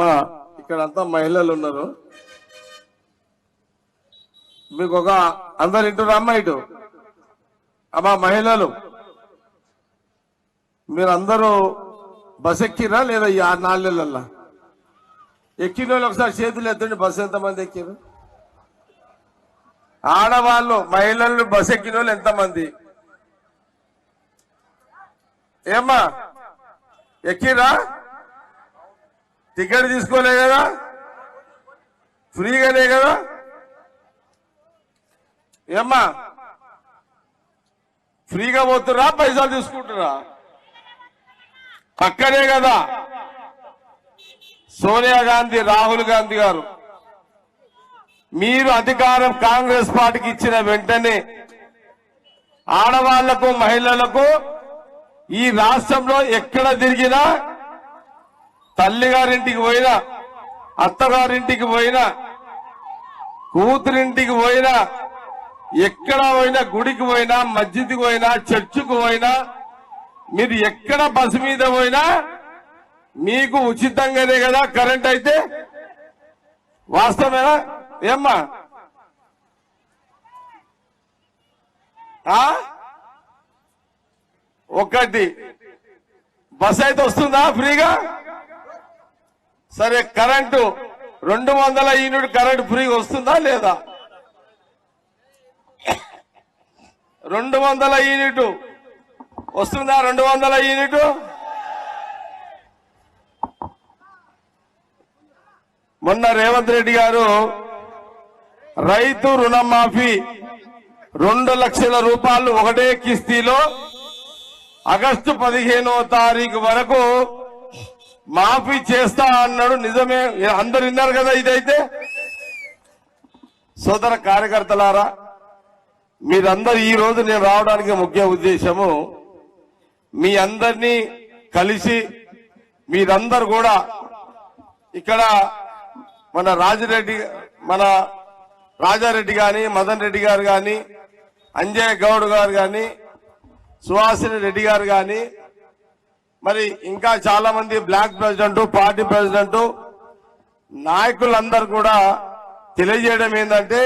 అమ్మా ఇక్కడంతా మహిళలు ఉన్నారు. మీకు ఒక అందరు ఇంటురా అమ్మా ఇటు అమ్మా మహిళలు మీరందరూ బస్ ఎక్కిరా లేదా ఈ 4 నెలల్లో ఎక్కిన వాళ్ళు ఒకసారి చేతులు ఎత్తండి. బస్సు ఎంతమంది ఎక్కిరు? ఆడవాళ్ళు మహిళలు బస్ ఎక్కిన వాళ్ళు ఎంతమంది? ఏమ్మా ఎక్కిరా? టికెట్ తీసుకోలే కదా, ఫ్రీగానే కదా? ఏమ్మా ఫ్రీగా పోతురా పైసలు తీసుకుంటురా? పక్కనే కదా సోనియా గాంధీ, రాహుల్ గాంధీ గారు. మీరు అధికారం కాంగ్రెస్ పార్టీకి ఇచ్చిన వెంటనే ఆడవాళ్లకు మహిళలకు ఈ రాష్ట్రంలో ఎక్కడ తిరిగినా, తల్లిగారింటికి పోయినా, అత్తగారింటికి పోయినా, కూతురింటికి పోయినా, ఎక్కడ పోయినా, గుడికి పోయినా, మస్జిద్కి పోయినా, చర్చికి పోయినా, మీరు ఎక్కడ బస్సు మీద పోయినా మీకు ఉచితంగానే కదా కరెంట్. అయితే వాస్తవేనా ఏమ్మా? ఒకటి బస్ అయితే వస్తుందా ఫ్రీగా? సరే కరెంటు 200 యూనిట్ కరెంటు ఫ్రీగా వస్తుందా లేదా? 200 యూనిట్ వస్తుందా? 200 యూనిట్ మొన్న రేవంత్ రెడ్డి గారు రైతు రుణమాఫీ 2 లక్షల రూపాయలు ఒకటే కిస్తీలో ఆగస్టు 15వ తారీఖు వరకు మాఫీ చేస్తా అన్నాడు. నిజమే, అందరు విన్నారు కదా. ఇదైతే సోదర కార్యకర్తలారా, మీరందరూ ఈ రోజు నేను రావడానికి ముఖ్య ఉద్దేశము మీ అందరినీ కలిసి, మీరందరూ కూడా ఇక్కడ మన రాజారెడ్డి గాని, మదన్ రెడ్డి గారు గాని, అంజయ్ గౌడ్ గారు గాని, సుహాసిని రెడ్డి గారు గాని, మరి ఇంకా చాలా మంది బ్లాక్ ప్రెసిడెంట్, పార్టీ ప్రెసిడెంట్ నాయకులందరూ కూడా తెలియజేయడం ఏంటంటే,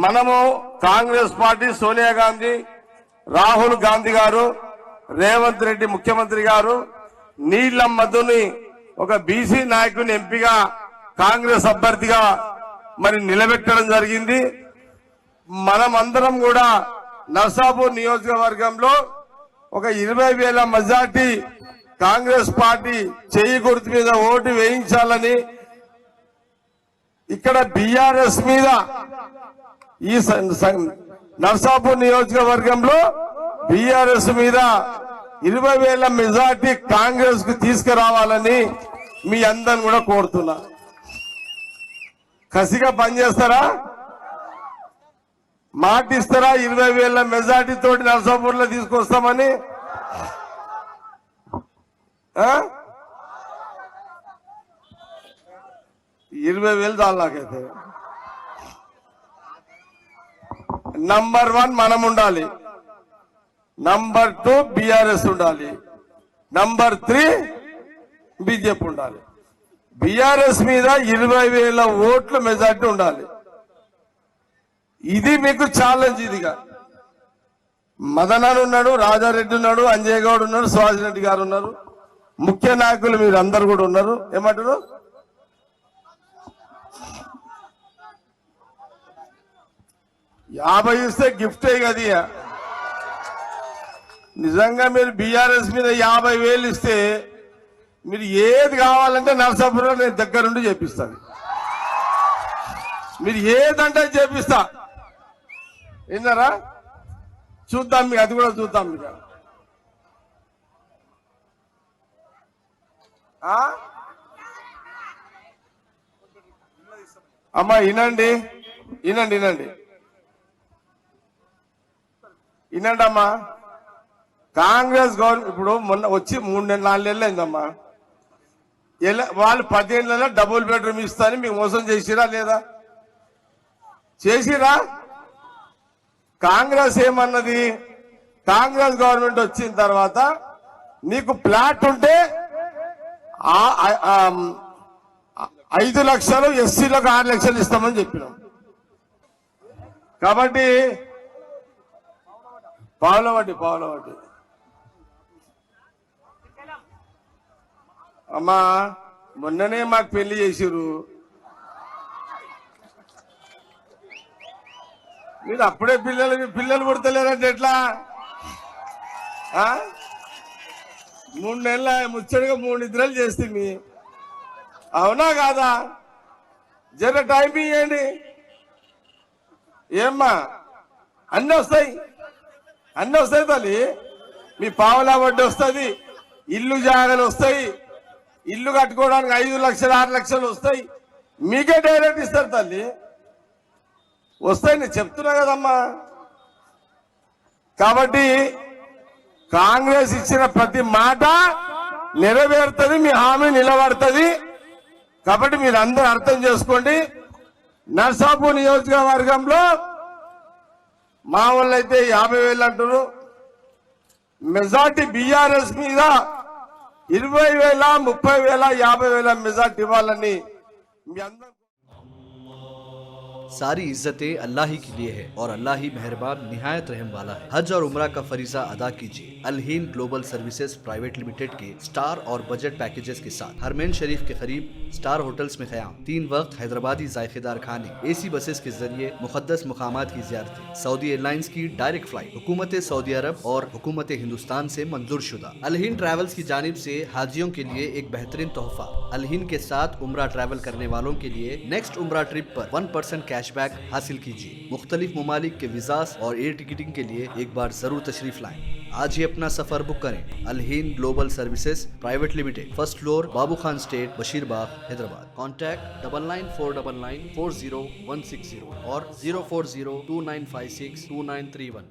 మనము కాంగ్రెస్ పార్టీ, సోనియా గాంధీ, రాహుల్ గాంధీ గారు, రేవంత్ రెడ్డి ముఖ్యమంత్రి గారు నీలం మధుని ఒక బీసీ నాయకుని ఎంపీగా కాంగ్రెస్ అభ్యర్థిగా మరి నిలబెట్టడం జరిగింది. మనమందరం కూడా నర్సాపూర్ నియోజకవర్గంలో ఒక 20,000 మెజార్టీ కాంగ్రెస్ పార్టీ చెయ్యి గుర్తు మీద ఓటు వేయించాలని, ఇక్కడ బీఆర్ఎస్ మీద ఈ నర్సాపూర్ నియోజకవర్గంలో బీఆర్ఎస్ మీద 20,000 మెజార్టీ కాంగ్రెస్ కు తీసుకురావాలని మీ అందరిని కూడా కోరుతున్నా. కసిగా పనిచేస్తారా? మాట ఇస్తారా? 20,000 మెజార్టీ తోటి నర్సాపూర్ లో తీసుకొస్తామని. 20,000 చాలు నాకైతే. నంబర్ 1 మనం ఉండాలి, నంబర్ 2 బీఆర్ఎస్ ఉండాలి, నంబర్ 3 బీజేపీ ఉండాలి. బీఆర్ఎస్ మీద 20,000 ఓట్ల మెజార్టీ ఉండాలి. ఇది మీకు ఛాలెంజ్. ఇదిగా మదనాన్ని ఉన్నాడు, రాజారెడ్డి ఉన్నాడు, అంజయ్ గౌడ్ ఉన్నాడు, సుహాసిని రెడ్డి గారు ఉన్నారు, ముఖ్య నాయకులు మీరు అందరు కూడా ఉన్నారు. ఏమంటారు? యాభై ఇస్తే గిఫ్టే కదా. నిజంగా మీరు బీఆర్ఎస్ మీద 50,000 ఇస్తే మీరు ఏది కావాలంటే నర్సాపురంలో నేను దగ్గరుండి చేపిస్తాను. మీరు ఏదంటే చేపిస్తా. విన్నారా? చూద్దాం, మీకు అది కూడా చూద్దాం. మీకు అమ్మా వినండి, వినండి, వినండి, వినండి అమ్మా. కాంగ్రెస్ గవర్నమెంట్ ఇప్పుడు మొన్న వచ్చి 3-4 నెలలు అయిందమ్మా. వాళ్ళు 10 ఏళ్ళలో డబుల్ బెడ్రూమ్ ఇస్తారని మీకు మోసం చేసిరా లేదా? చేసిరా? కాంగ్రెస్ ఏమన్నది? కాంగ్రెస్ గవర్నమెంట్ వచ్చిన తర్వాత నీకు ప్లాట్ ఉంటే 5 లక్షలు ఎస్సీలకు 6 లక్షలు ఇస్తామని చెప్పినాం. కాబట్టి పావుల వడ్డీ అమ్మా మొన్ననే మాకు పెళ్లి చేసిరు, మీరు అప్పుడే పిల్లలు పుడతలేరంటే ఎట్లా? 3 నెలల ముచ్చడిగా 3 నిద్రలు చేస్తుంది, అవునా కాదా? జర టైం ఇవ్వండి. ఏమ్మా అన్నీ వస్తాయి తల్లి. మీ పావులా వడ్డీ వస్తుంది, ఇల్లు జాగాలు వస్తాయి, ఇల్లు కట్టుకోవడానికి 5 లక్షలు 6 లక్షలు వస్తాయి, మీకే డైరెక్ట్ ఇస్తారు తల్లి. వస్తాయి, నేను చెప్తున్నా కదమ్మా. కాబట్టి కాంగ్రెస్ ఇచ్చిన ప్రతి మాట నెరవేరుతుంది, మీ హామీ నిలబడుతుంది. కాబట్టి మీరు అందరూ అర్థం చేసుకోండి. నర్సాపూర్ నియోజకవర్గంలో మా వాళ్ళైతే 50,000 అంటారు. మెజార్టీ బీఆర్ఎస్ మీద 20,000, 30,000, 50,000 మెజార్టీ ఇవ్వాలని మీ అందరూ. सारी इज्जतें अल्लाह ही के लिए है और अल्लाह ही मेहरबान निहायत रहम वाला है। हज और उम्रा का फरीजा अदा कीजिए अलहीन ग्लोबल सर्विसेज प्राइवेट लिमिटेड के स्टार और बजट पैकेजेस के साथ। हरमैन शरीफ के करीब स्टार होटल्स में क़याम, 3 वक्त हैदराबादी जायकेदार खाने, एसी बसेस के जरिए मुक़द्दस मुकामात की ज़ियारतें, सऊदी एयरलाइंस की डायरेक्ट फ्लाइट, हुकूमत सऊदी अरब और हुकूमत हिंदुस्तान से मंजूर शुदा। अलहीन ट्रैवल्स की जानिब से हाजियों के लिए एक बेहतरीन तोहफा। अलहीन के साथ उम्रा ट्रैवल करने वालों के लिए नेक्स्ट उम्रा ट्रिप पर 1% कैशबैक हासिल कीजिए। मुख्तलिफ ममालिक के वीज़ास और एयर टिकटिंग के लिए एक बार जरूर तशरीफ लाएं। आज ही अपना सफर बुक करें। Alheen global services private limited, first floor, Babu Khan estate, Basheerbagh, Hyderabad. Contact 9949940160 और 04029562931।